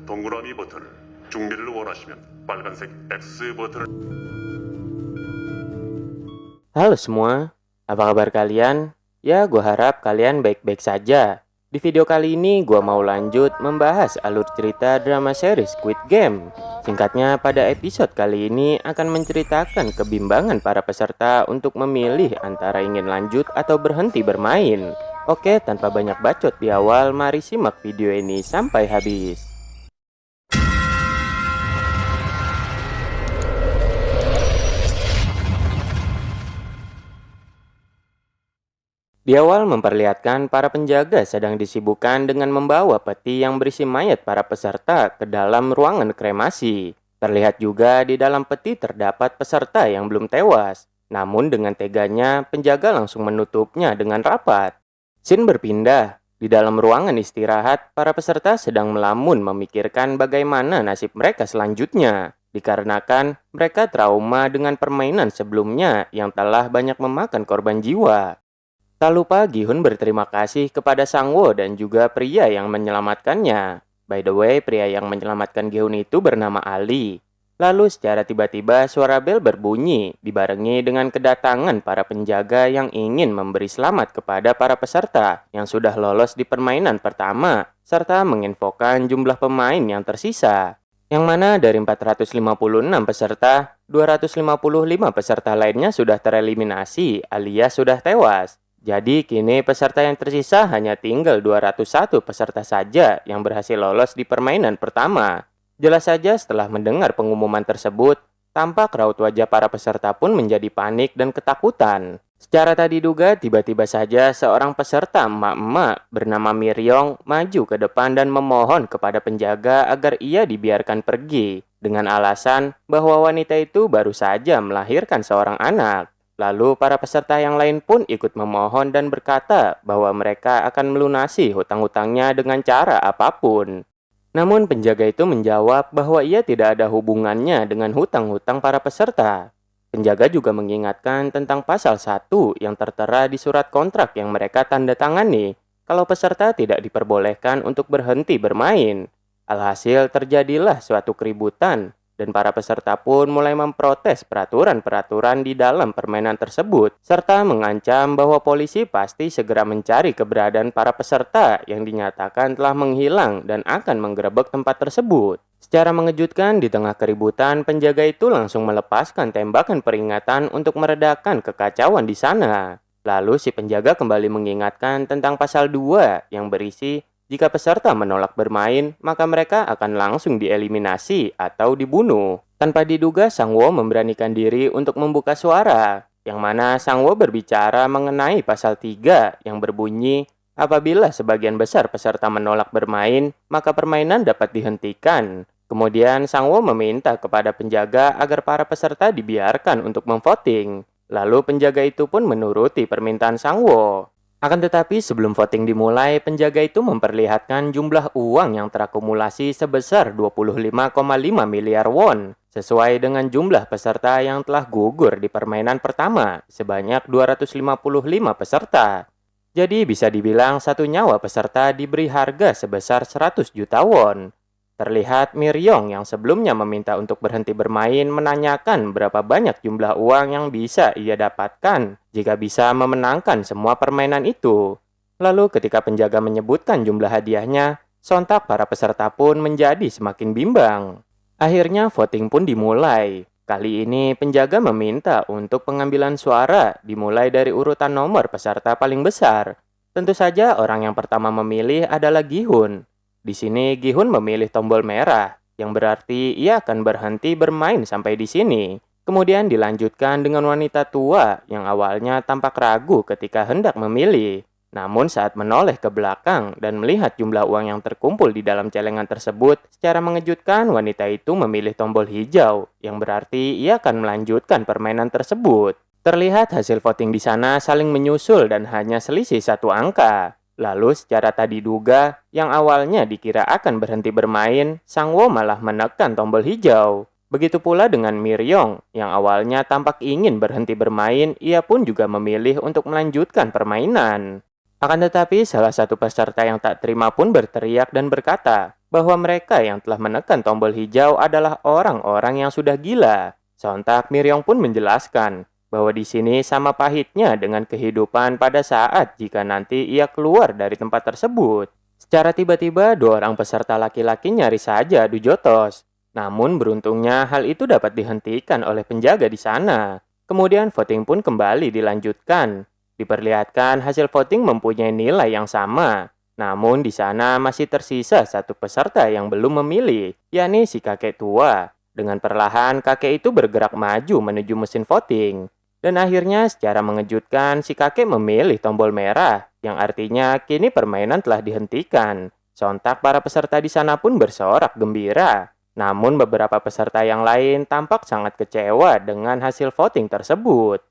동그라미 버튼을, 중계를 원하시면 빨간색 X 버튼을. Halo semua, apa kabar kalian? Ya, gue harap kalian baik-baik saja. Di video kali ini gue mau lanjut membahas alur cerita drama series Squid Game. Singkatnya, pada episode kali ini akan menceritakan kebimbangan para peserta untuk memilih antara ingin lanjut atau berhenti bermain. Oke, tanpa banyak bacot di awal, mari simak video ini sampai habis. Di awal memperlihatkan para penjaga sedang disibukkan dengan membawa peti yang berisi mayat para peserta ke dalam ruangan kremasi. Terlihat juga di dalam peti terdapat peserta yang belum tewas. Namun dengan teganya, penjaga langsung menutupnya dengan rapat. Scene berpindah. Di dalam ruangan istirahat, para peserta sedang melamun memikirkan bagaimana nasib mereka selanjutnya. Dikarenakan mereka trauma dengan permainan sebelumnya yang telah banyak memakan korban jiwa. Tak lupa Gi-hun berterima kasih kepada Sang-woo dan juga pria yang menyelamatkannya. By the way, pria yang menyelamatkan Gi-hun itu bernama Ali. Lalu secara tiba-tiba suara bel berbunyi, dibarengi dengan kedatangan para penjaga yang ingin memberi selamat kepada para peserta yang sudah lolos di permainan pertama, serta menginfokan jumlah pemain yang tersisa. Yang mana dari 456 peserta, 255 peserta lainnya sudah tereliminasi alias sudah tewas. Jadi kini peserta yang tersisa hanya tinggal 201 peserta saja yang berhasil lolos di permainan pertama. Jelas saja setelah mendengar pengumuman tersebut, tampak raut wajah para peserta pun menjadi panik dan ketakutan. Secara tak diduga, tiba-tiba saja seorang peserta emak-emak bernama Miryong maju ke depan dan memohon kepada penjaga agar ia dibiarkan pergi, dengan alasan bahwa wanita itu baru saja melahirkan seorang anak. Lalu para peserta yang lain pun ikut memohon dan berkata bahwa mereka akan melunasi hutang-hutangnya dengan cara apapun. Namun penjaga itu menjawab bahwa ia tidak ada hubungannya dengan hutang-hutang para peserta. Penjaga juga mengingatkan tentang pasal 1 yang tertera di surat kontrak yang mereka tanda tangani, kalau peserta tidak diperbolehkan untuk berhenti bermain. Alhasil terjadilah suatu keributan, dan para peserta pun mulai memprotes peraturan-peraturan di dalam permainan tersebut, serta mengancam bahwa polisi pasti segera mencari keberadaan para peserta yang dinyatakan telah menghilang dan akan menggerebek tempat tersebut. Secara mengejutkan, di tengah keributan, penjaga itu langsung melepaskan tembakan peringatan untuk meredakan kekacauan di sana. Lalu si penjaga kembali mengingatkan tentang pasal 2 yang berisi jika peserta menolak bermain, maka mereka akan langsung dieliminasi atau dibunuh. Tanpa diduga, Sang-woo memberanikan diri untuk membuka suara, yang mana Sang-woo berbicara mengenai pasal 3 yang berbunyi, apabila sebagian besar peserta menolak bermain, maka permainan dapat dihentikan. Kemudian Sang-woo meminta kepada penjaga agar para peserta dibiarkan untuk memvoting. Lalu penjaga itu pun menuruti permintaan Sang-woo. Akan tetapi sebelum voting dimulai, penjaga itu memperlihatkan jumlah uang yang terakumulasi sebesar 25,5 miliar won, sesuai dengan jumlah peserta yang telah gugur di permainan pertama, sebanyak 255 peserta. Jadi bisa dibilang satu nyawa peserta diberi harga sebesar 100 juta won. Terlihat Miryong yang sebelumnya meminta untuk berhenti bermain menanyakan berapa banyak jumlah uang yang bisa ia dapatkan jika bisa memenangkan semua permainan itu. Lalu ketika penjaga menyebutkan jumlah hadiahnya, sontak para peserta pun menjadi semakin bimbang. Akhirnya voting pun dimulai. Kali ini penjaga meminta untuk pengambilan suara dimulai dari urutan nomor peserta paling besar. Tentu saja orang yang pertama memilih adalah Gi-hun. Di sini Gi-hun memilih tombol merah, yang berarti ia akan berhenti bermain sampai di sini. Kemudian dilanjutkan dengan wanita tua yang awalnya tampak ragu ketika hendak memilih. Namun saat menoleh ke belakang dan melihat jumlah uang yang terkumpul di dalam celengan tersebut, secara mengejutkan wanita itu memilih tombol hijau, yang berarti ia akan melanjutkan permainan tersebut. Terlihat hasil voting di sana saling menyusul dan hanya selisih satu angka. Lalu secara tak diduga, yang awalnya dikira akan berhenti bermain, Sang-woo malah menekan tombol hijau. Begitu pula dengan Miryong, yang awalnya tampak ingin berhenti bermain, ia pun juga memilih untuk melanjutkan permainan. Akan tetapi salah satu peserta yang tak terima pun berteriak dan berkata bahwa mereka yang telah menekan tombol hijau adalah orang-orang yang sudah gila. Sontak Miryong pun menjelaskan bahwa di sini sama pahitnya dengan kehidupan pada saat jika nanti ia keluar dari tempat tersebut. Secara tiba-tiba, dua orang peserta laki-laki nyaris saja adu jotos. Namun beruntungnya hal itu dapat dihentikan oleh penjaga di sana. Kemudian voting pun kembali dilanjutkan. Diperlihatkan hasil voting mempunyai nilai yang sama. Namun di sana masih tersisa satu peserta yang belum memilih, yakni si kakek tua. Dengan perlahan kakek itu bergerak maju menuju mesin voting. Dan akhirnya secara mengejutkan si kakek memilih tombol merah, yang artinya kini permainan telah dihentikan. Sontak para peserta di sana pun bersorak gembira. Namun beberapa peserta yang lain tampak sangat kecewa dengan hasil voting tersebut.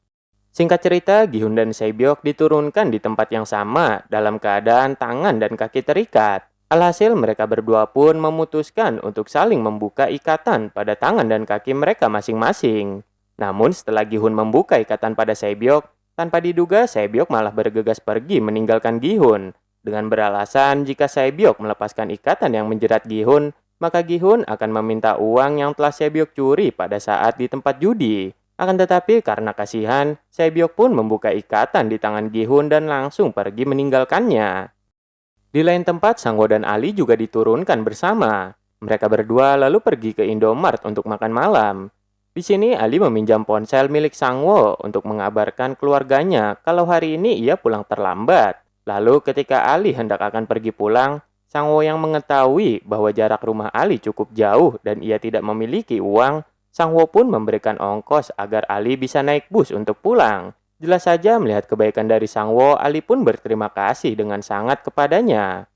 Singkat cerita, Gi-hun dan Se-byok diturunkan di tempat yang sama dalam keadaan tangan dan kaki terikat. Alhasil mereka berdua pun memutuskan untuk saling membuka ikatan pada tangan dan kaki mereka masing-masing. Namun setelah Gi-hun membuka ikatan pada Se-byok, tanpa diduga Se-byok malah bergegas pergi meninggalkan Gi-hun. Dengan beralasan jika Se-byok melepaskan ikatan yang menjerat Gi-hun, maka Gi-hun akan meminta uang yang telah Se-byok curi pada saat di tempat judi. Akan tetapi karena kasihan, Se-byok pun membuka ikatan di tangan Gi-hun dan langsung pergi meninggalkannya. Di lain tempat, Sang-woo dan Ali juga diturunkan bersama. Mereka berdua lalu pergi ke Indomart untuk makan malam. Di sini Ali meminjam ponsel milik Sang-woo untuk mengabarkan keluarganya kalau hari ini ia pulang terlambat. Lalu ketika Ali hendak akan pergi pulang, Sang-woo yang mengetahui bahwa jarak rumah Ali cukup jauh dan ia tidak memiliki uang, Sang-woo pun memberikan ongkos agar Ali bisa naik bus untuk pulang. Jelas saja melihat kebaikan dari Sang-woo, Ali pun berterima kasih dengan sangat kepadanya.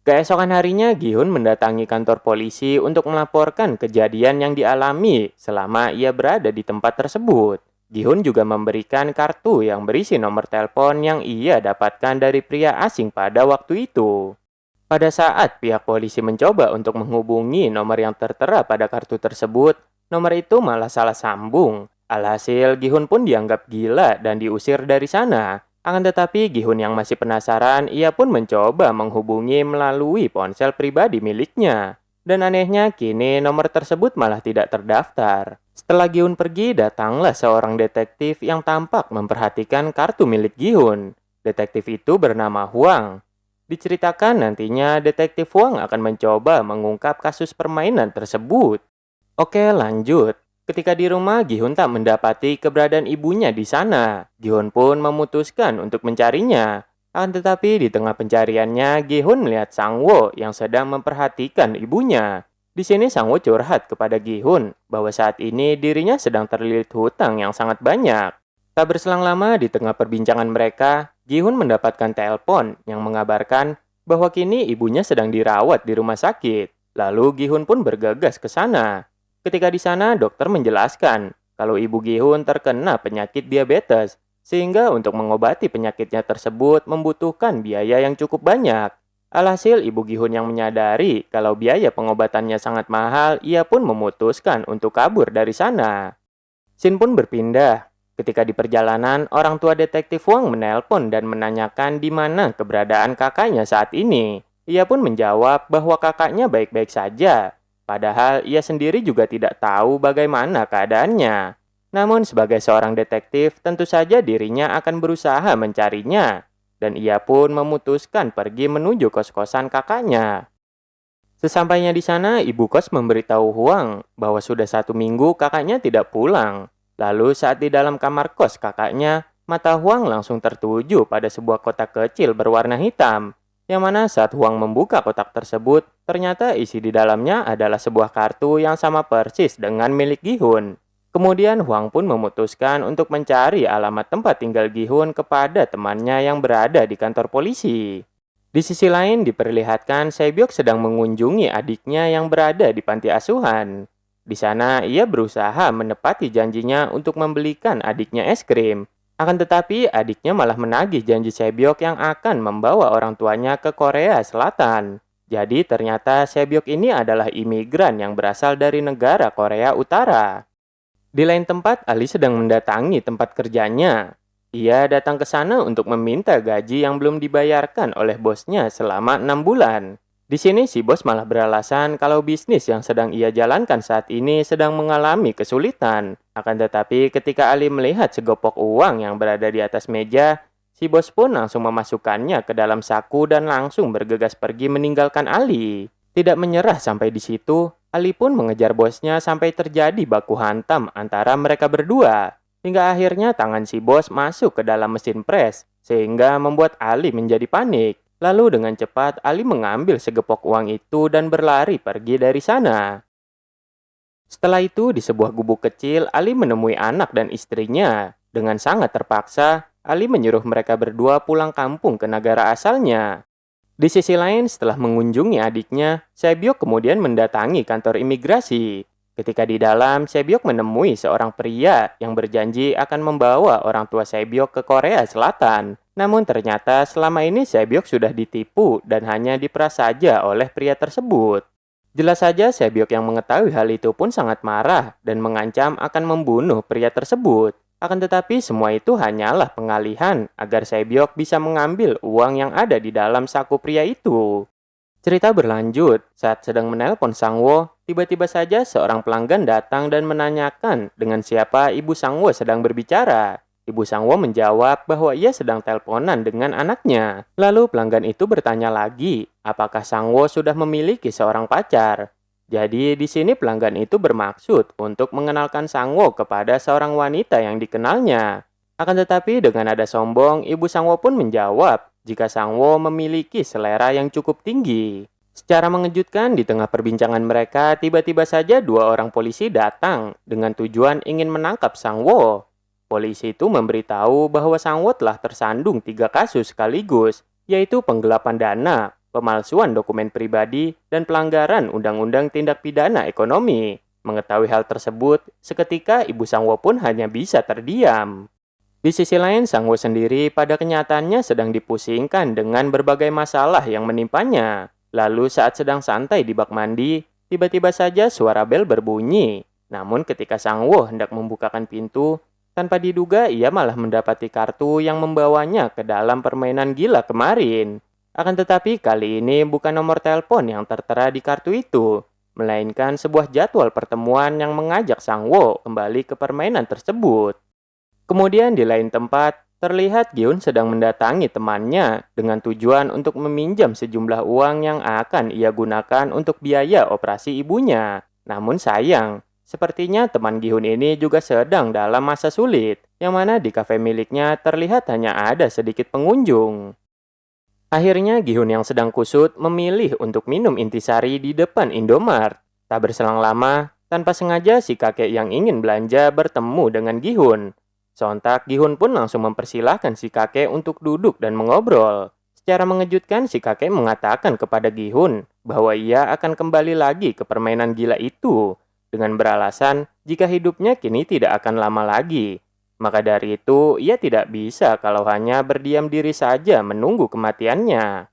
Keesokan harinya, Gi-hun mendatangi kantor polisi untuk melaporkan kejadian yang dialami selama ia berada di tempat tersebut. Gi-hun juga memberikan kartu yang berisi nomor telepon yang ia dapatkan dari pria asing pada waktu itu. Pada saat pihak polisi mencoba untuk menghubungi nomor yang tertera pada kartu tersebut, nomor itu malah salah sambung. Alhasil, Gi-hun pun dianggap gila dan diusir dari sana. Akan tetapi Gi-hun yang masih penasaran, ia pun mencoba menghubungi melalui ponsel pribadi miliknya. Dan anehnya kini nomor tersebut malah tidak terdaftar. Setelah Gi-hun pergi, datanglah seorang detektif yang tampak memperhatikan kartu milik Gi-hun. Detektif itu bernama Hwang. Diceritakan nantinya detektif Hwang akan mencoba mengungkap kasus permainan tersebut. Oke, lanjut. Ketika di rumah, Gi-hun tak mendapati keberadaan ibunya di sana. Gi-hun pun memutuskan untuk mencarinya. Akan tetapi di tengah pencariannya, Gi-hun melihat Sang-woo yang sedang memperhatikan ibunya. Di sini Sang-woo curhat kepada Gi-hun bahwa saat ini dirinya sedang terlilit hutang yang sangat banyak. Tak berselang lama di tengah perbincangan mereka, Gi-hun mendapatkan telepon yang mengabarkan bahwa kini ibunya sedang dirawat di rumah sakit. Lalu Gi-hun pun bergegas ke sana. Ketika di sana, dokter menjelaskan kalau ibu Gi-hun terkena penyakit diabetes, sehingga untuk mengobati penyakitnya tersebut membutuhkan biaya yang cukup banyak. Alhasil, ibu Gi-hun yang menyadari kalau biaya pengobatannya sangat mahal, ia pun memutuskan untuk kabur dari sana. Scene pun berpindah. Ketika di perjalanan, orang tua detektif Hwang menelpon dan menanyakan di mana keberadaan kakaknya saat ini. Ia pun menjawab bahwa kakaknya baik-baik saja. Padahal ia sendiri juga tidak tahu bagaimana keadaannya. Namun sebagai seorang detektif, tentu saja dirinya akan berusaha mencarinya. Dan ia pun memutuskan pergi menuju kos-kosan kakaknya. Sesampainya di sana, ibu kos memberitahu Hwang bahwa sudah 1 minggu kakaknya tidak pulang. Lalu saat di dalam kamar kos kakaknya, mata Hwang langsung tertuju pada sebuah kotak kecil berwarna hitam. Yang mana saat Hwang membuka kotak tersebut, ternyata isi di dalamnya adalah sebuah kartu yang sama persis dengan milik Gi-hun. Kemudian Hwang pun memutuskan untuk mencari alamat tempat tinggal Gi-hun kepada temannya yang berada di kantor polisi. Di sisi lain diperlihatkan Se-byok sedang mengunjungi adiknya yang berada di panti asuhan. Di sana ia berusaha menepati janjinya untuk membelikan adiknya es krim. Akan tetapi adiknya malah menagih janji Se-byok yang akan membawa orang tuanya ke Korea Selatan. Jadi ternyata Se-byok ini adalah imigran yang berasal dari negara Korea Utara. Di lain tempat, Ali sedang mendatangi tempat kerjanya. Ia datang ke sana untuk meminta gaji yang belum dibayarkan oleh bosnya selama 6 bulan. Di sini si bos malah beralasan kalau bisnis yang sedang ia jalankan saat ini sedang mengalami kesulitan. Akan tetapi ketika Ali melihat segopok uang yang berada di atas meja, si bos pun langsung memasukkannya ke dalam saku dan langsung bergegas pergi meninggalkan Ali. Tidak menyerah sampai di situ, Ali pun mengejar bosnya sampai terjadi baku hantam antara mereka berdua. Hingga akhirnya tangan si bos masuk ke dalam mesin pres, sehingga membuat Ali menjadi panik. Lalu dengan cepat Ali mengambil segepok uang itu dan berlari pergi dari sana. Setelah itu di sebuah gubuk kecil Ali menemui anak dan istrinya. Dengan sangat terpaksa, Ali menyuruh mereka berdua pulang kampung ke negara asalnya. Di sisi lain setelah mengunjungi adiknya, Sebyok kemudian mendatangi kantor imigrasi. Ketika di dalam, Sebyok menemui seorang pria yang berjanji akan membawa orang tua Sebyok ke Korea Selatan. Namun ternyata selama ini Sebyok sudah ditipu dan hanya diperas saja oleh pria tersebut. Jelas saja Sebyok yang mengetahui hal itu pun sangat marah dan mengancam akan membunuh pria tersebut. Akan tetapi semua itu hanyalah pengalihan agar Sebyok bisa mengambil uang yang ada di dalam saku pria itu. Cerita berlanjut, saat sedang menelpon Sangwo, tiba-tiba saja seorang pelanggan datang dan menanyakan dengan siapa Ibu Sangwo sedang berbicara. Ibu Sangwo menjawab bahwa ia sedang teleponan dengan anaknya. Lalu pelanggan itu bertanya lagi, apakah Sangwo sudah memiliki seorang pacar? Jadi di sini pelanggan itu bermaksud untuk mengenalkan Sangwo kepada seorang wanita yang dikenalnya. Akan tetapi dengan nada sombong, Ibu Sangwo pun menjawab jika Sangwo memiliki selera yang cukup tinggi. Secara mengejutkan di tengah perbincangan mereka, tiba-tiba saja dua orang polisi datang dengan tujuan ingin menangkap Sangwo. Polisi itu memberitahu bahwa Sangwo telah tersandung 3 kasus sekaligus, yaitu penggelapan dana, pemalsuan dokumen pribadi, dan pelanggaran Undang-Undang Tindak Pidana Ekonomi. Mengetahui hal tersebut, seketika Ibu Sangwo pun hanya bisa terdiam. Di sisi lain, Sangwo sendiri pada kenyataannya sedang dipusingkan dengan berbagai masalah yang menimpanya. Lalu saat sedang santai di bak mandi, tiba-tiba saja suara bel berbunyi. Namun ketika Sangwo hendak membukakan pintu, tanpa diduga ia malah mendapati kartu yang membawanya ke dalam permainan gila kemarin. Akan tetapi kali ini bukan nomor telepon yang tertera di kartu itu, melainkan sebuah jadwal pertemuan yang mengajak Sangwo kembali ke permainan tersebut. Kemudian di lain tempat, terlihat Giun sedang mendatangi temannya dengan tujuan untuk meminjam sejumlah uang yang akan ia gunakan untuk biaya operasi ibunya. Namun sayang, sepertinya teman Gihun ini juga sedang dalam masa sulit, yang mana di kafe miliknya terlihat hanya ada sedikit pengunjung. Akhirnya Gihun yang sedang kusut memilih untuk minum intisari di depan Indomart. Tak berselang lama, tanpa sengaja si kakek yang ingin belanja bertemu dengan Gihun. Sontak Gihun pun langsung mempersilahkan si kakek untuk duduk dan mengobrol. Secara mengejutkan si kakek mengatakan kepada Gihun bahwa ia akan kembali lagi ke permainan gila itu, dengan beralasan jika hidupnya kini tidak akan lama lagi. Maka dari itu, ia tidak bisa kalau hanya berdiam diri saja menunggu kematiannya.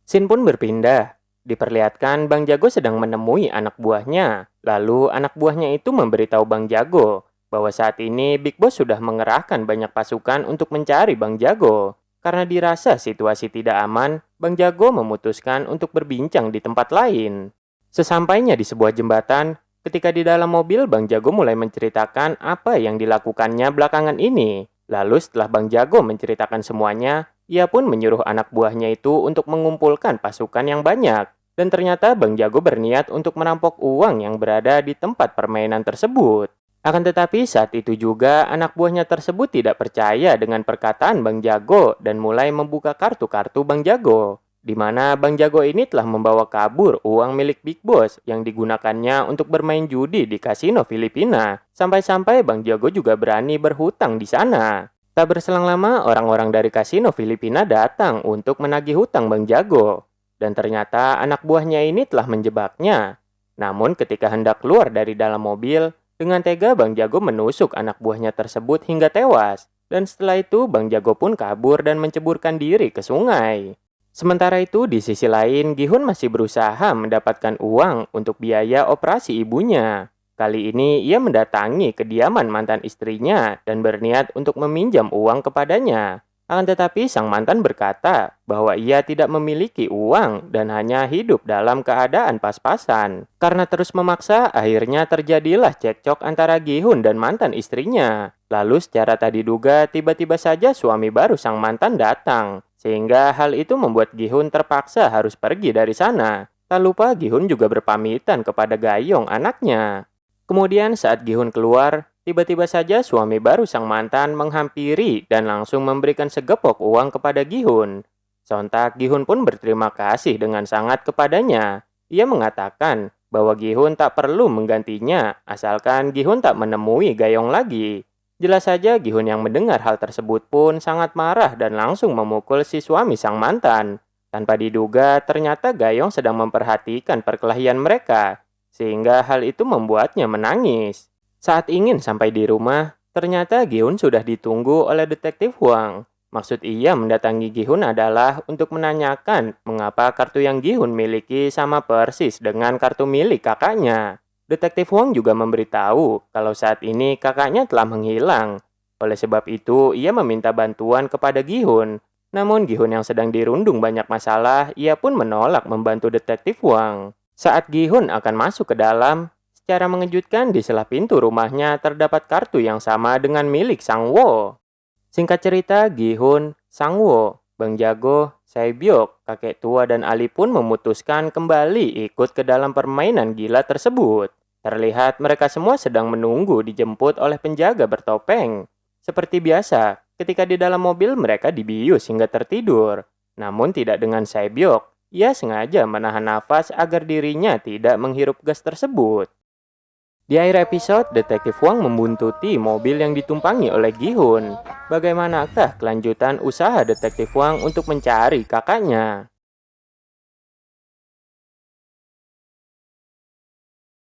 Scene pun berpindah. Diperlihatkan Bang Jago sedang menemui anak buahnya. Lalu anak buahnya itu memberitahu Bang Jago bahwa saat ini Big Boss sudah mengerahkan banyak pasukan untuk mencari Bang Jago. Karena dirasa situasi tidak aman, Bang Jago memutuskan untuk berbincang di tempat lain. Sesampainya di sebuah jembatan, ketika di dalam mobil, Bang Jago mulai menceritakan apa yang dilakukannya belakangan ini. Lalu setelah Bang Jago menceritakan semuanya, ia pun menyuruh anak buahnya itu untuk mengumpulkan pasukan yang banyak. Dan ternyata Bang Jago berniat untuk merampok uang yang berada di tempat permainan tersebut. Akan tetapi saat itu juga anak buahnya tersebut tidak percaya dengan perkataan Bang Jago dan mulai membuka kartu-kartu Bang Jago, di mana Bang Jago ini telah membawa kabur uang milik Big Boss yang digunakannya untuk bermain judi di kasino Filipina. Sampai-sampai Bang Jago juga berani berhutang di sana. Tak berselang lama, orang-orang dari kasino Filipina datang untuk menagih hutang Bang Jago. Dan ternyata anak buahnya ini telah menjebaknya. Namun ketika hendak keluar dari dalam mobil, dengan tega Bang Jago menusuk anak buahnya tersebut hingga tewas. Dan setelah itu Bang Jago pun kabur dan menceburkan diri ke sungai. Sementara itu di sisi lain Gihun masih berusaha mendapatkan uang untuk biaya operasi ibunya. Kali ini ia mendatangi kediaman mantan istrinya dan berniat untuk meminjam uang kepadanya. Akan tetapi sang mantan berkata bahwa ia tidak memiliki uang dan hanya hidup dalam keadaan pas-pasan. Karena terus memaksa, akhirnya terjadilah cekcok antara Gi-hun dan mantan istrinya. Lalu secara tak diduga, tiba-tiba saja suami baru sang mantan datang. Sehingga hal itu membuat Gi-hun terpaksa harus pergi dari sana. Tak lupa Gi-hun juga berpamitan kepada Gayong anaknya. Kemudian saat Gi-hun keluar, tiba-tiba saja suami baru sang mantan menghampiri dan langsung memberikan segepok uang kepada Gi-hun. Sontak Gi-hun pun berterima kasih dengan sangat kepadanya. Ia mengatakan bahwa Gi-hun tak perlu menggantinya asalkan Gi-hun tak menemui Gayong lagi. Jelas saja Gi-hun yang mendengar hal tersebut pun sangat marah dan langsung memukul si suami sang mantan. Tanpa diduga ternyata Gayong sedang memperhatikan perkelahian mereka, sehingga hal itu membuatnya menangis. Saat ingin sampai di rumah, ternyata Gi-hun sudah ditunggu oleh detektif Hwang. Maksud ia mendatangi Gi-hun adalah untuk menanyakan mengapa kartu yang Gi-hun miliki sama persis dengan kartu milik kakaknya. Detektif Hwang juga memberitahu kalau saat ini kakaknya telah menghilang. Oleh sebab itu, ia meminta bantuan kepada Gi-hun. Namun Gi-hun yang sedang dirundung banyak masalah, ia pun menolak membantu detektif Hwang. Saat Gi-hun akan masuk ke dalam, secara mengejutkan di sela pintu rumahnya terdapat kartu yang sama dengan milik Sang-woo. Singkat cerita, Gi-hun, Sang-woo, Bang Jago, Sae-byuk, kakek tua dan Ali pun memutuskan kembali ikut ke dalam permainan gila tersebut. Terlihat mereka semua sedang menunggu dijemput oleh penjaga bertopeng. Seperti biasa, ketika di dalam mobil mereka dibius hingga tertidur. Namun tidak dengan Sae-byuk. Ia sengaja menahan nafas agar dirinya tidak menghirup gas tersebut. Di akhir episode, Detektif Hwang membuntuti mobil yang ditumpangi oleh Gi-hun. Bagaimanakah kelanjutan usaha Detektif Hwang untuk mencari kakaknya?